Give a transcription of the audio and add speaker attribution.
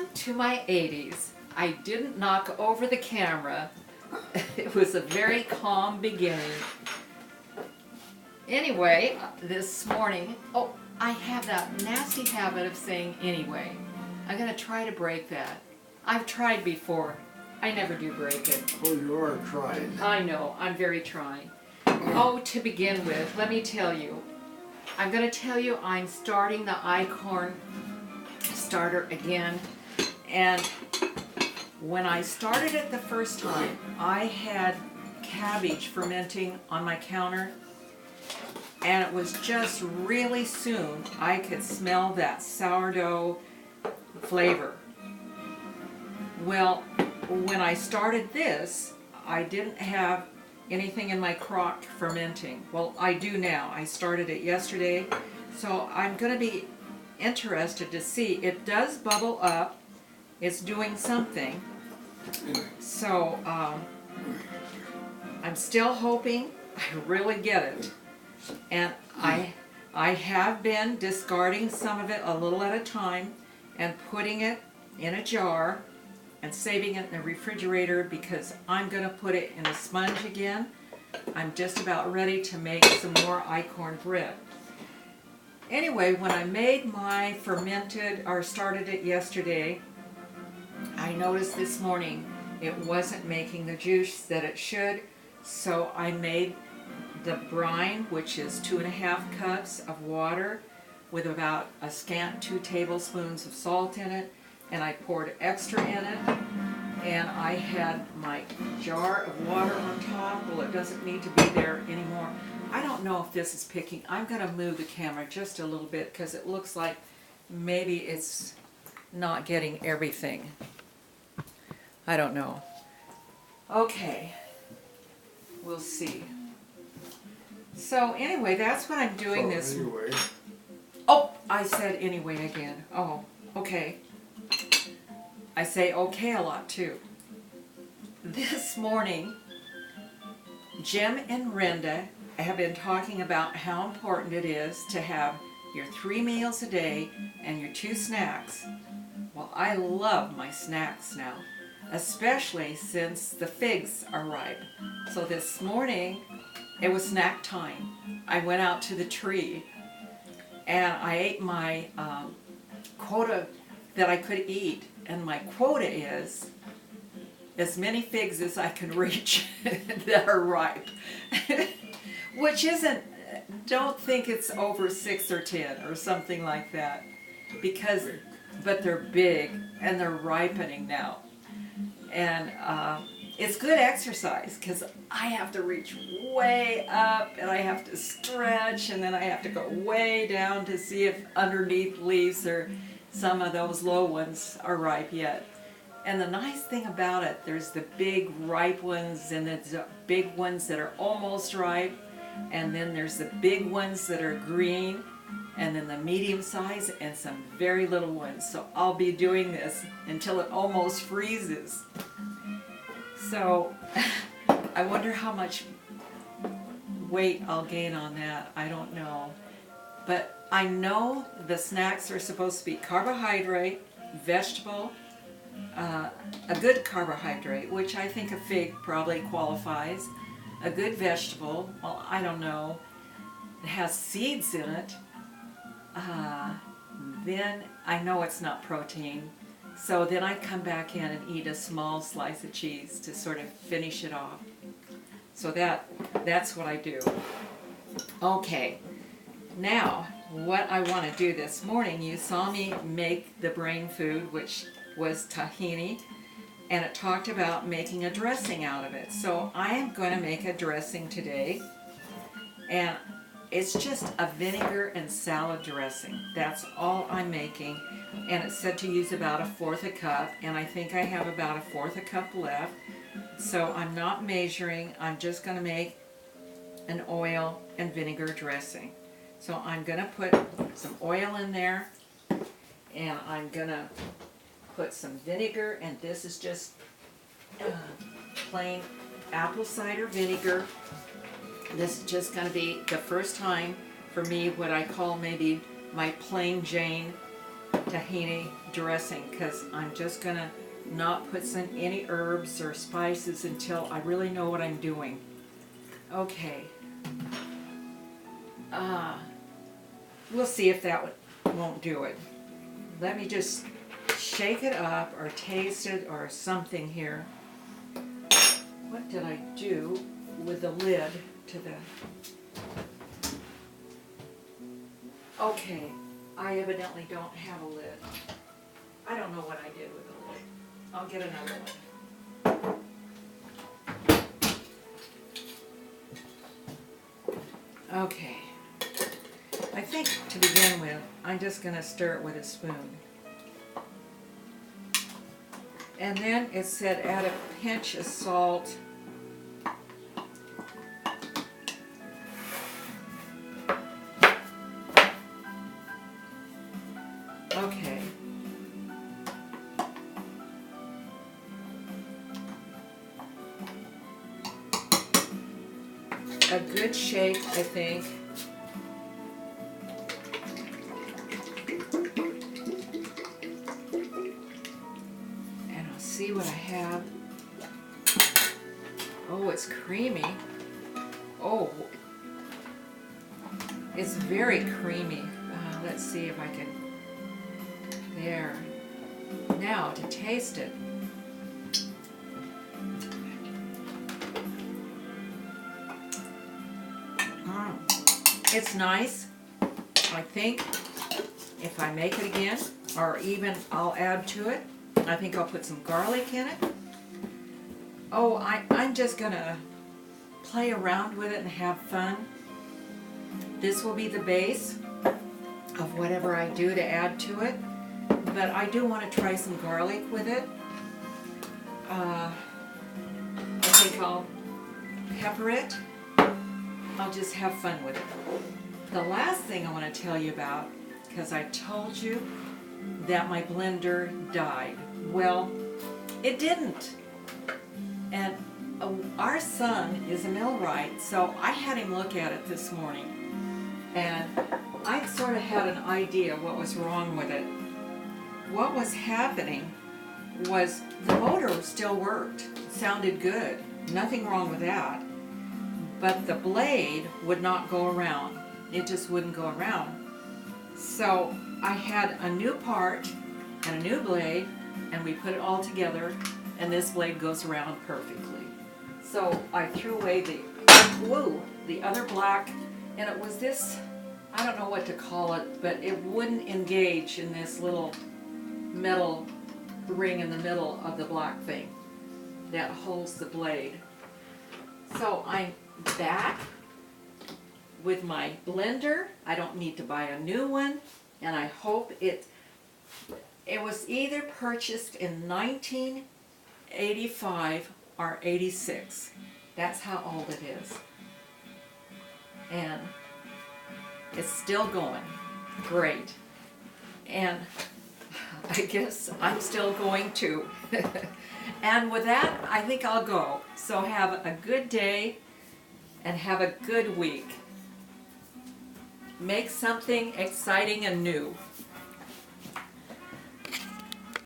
Speaker 1: Welcome to my 80s. I didn't knock over the camera. It was a very calm beginning. Anyway, this morning, I have that nasty habit of saying anyway. I'm going to try to break that. I've tried before. I never do break it.
Speaker 2: Oh, you are trying.
Speaker 1: I know, I'm very trying. To begin with, let me tell you. I'm going to tell you I'm starting the icorn starter again. And when I started it the first time, I had cabbage fermenting on my counter. And it was just really soon I could smell that sourdough flavor. Well, when I started this, I didn't have anything in my crock fermenting. Well, I do now. I started it yesterday, so I'm going to be interested to see. It does bubble up. It's doing something. So I'm still hoping I really get it. And I have been discarding some of it a little at a time and putting it in a jar and saving it in the refrigerator because I'm going to put it in a sponge again. I'm just about ready to make some more icorn bread. Anyway, when I made my started it yesterday, I noticed this morning it wasn't making the juice that it should, so I made the brine, which is 2.5 cups of water with about a scant 2 tablespoons of salt in it, and I poured extra in it, and I had my jar of water on top. Well, it doesn't need to be there anymore. I don't know if this is picking. I'm going to move the camera just a little bit because it looks like maybe it's not getting everything. I don't know. Okay, we'll see. So anyway, that's what I'm doing this.
Speaker 2: Anyway.
Speaker 1: Oh, I said anyway again. Oh, okay. I say okay a lot too. This morning, Jim and Renda have been talking about how important it is to have your 3 meals a day and your 2 snacks. Well, I love my snacks now, especially since the figs are ripe. So this morning, it was snack time. I went out to the tree and I ate my quota that I could eat. And my quota is as many figs as I can reach that are ripe. Which isn't, don't think it's over 6 or 10 or something like that. But they're big and they're ripening now. And it's good exercise because I have to reach way up and I have to stretch and then I have to go way down to see if underneath leaves or some of those low ones are ripe yet. And the nice thing about it, there's the big ripe ones and the big ones that are almost ripe, and then there's the big ones that are green, and then the medium size and some very little ones. So I'll be doing this until it almost freezes. So I wonder how much weight I'll gain on that. I don't know. But I know the snacks are supposed to be carbohydrate, vegetable, a good carbohydrate, which I think a fig probably qualifies, a good vegetable, well, I don't know, it has seeds in it, then I know it's not protein, so then I come back in and eat a small slice of cheese to sort of finish it off. So that's what I do. Okay. Now, what I want to do this morning, you saw me make the brain food, which was tahini, and it talked about making a dressing out of it. So I am going to make a dressing today, and it's just a vinegar and salad dressing. That's all I'm making, and it said to use about 1/4 cup, and I think I have about 1/4 cup left. So I'm not measuring, I'm just going to make an oil and vinegar dressing. So I'm going to put some oil in there, and I'm going to put some vinegar, and this is just plain apple cider vinegar. This is just going to be the first time for me what I call maybe my plain Jane tahini dressing because I'm just gonna not put any herbs or spices until I really know what I'm doing. Okay. We'll see if that won't do it. Let me just shake it up or taste it or something here. What did I do with the lid to the... Okay, I evidently don't have a lid. I don't know what I did with the lid. I'll get another one. Okay. I think to begin with, I'm just going to stir it with a spoon. And then it said add a pinch of salt. Okay. A good shake, I think. And I'll see what I have. Oh, it's creamy. Oh, it's very creamy. Let's see if I can... There. Now to taste it. It's nice. I think if I make it again, or even I'll add to it, I think I'll put some garlic in it. Oh, I'm just gonna play around with it and have fun. This will be the base of whatever I do to add to it. But I do want to try some garlic with it. I think I'll pepper it. I'll just have fun with it. The last thing I want to tell you about, because I told you that my blender died. Well, it didn't. And our son is a millwright, so I had him look at it this morning. And I sort of had an idea what was wrong with it. What was happening was the motor still worked. It sounded good. Nothing wrong with that. But the blade would not go around. It just wouldn't go around. So I had a new part and a new blade, and we put it all together, and this blade goes around perfectly. So I threw away the other black, and it was this, I don't know what to call it, but it wouldn't engage in this little metal ring in the middle of the black thing that holds the blade. So I'm back with my blender. I don't need to buy a new one, and I hope it was either purchased in 1985 or 86. That's how old it is. And it's still going. Great. And I guess I'm still going too. And with that, I think I'll go. So have a good day and have a good week. Make something exciting and new.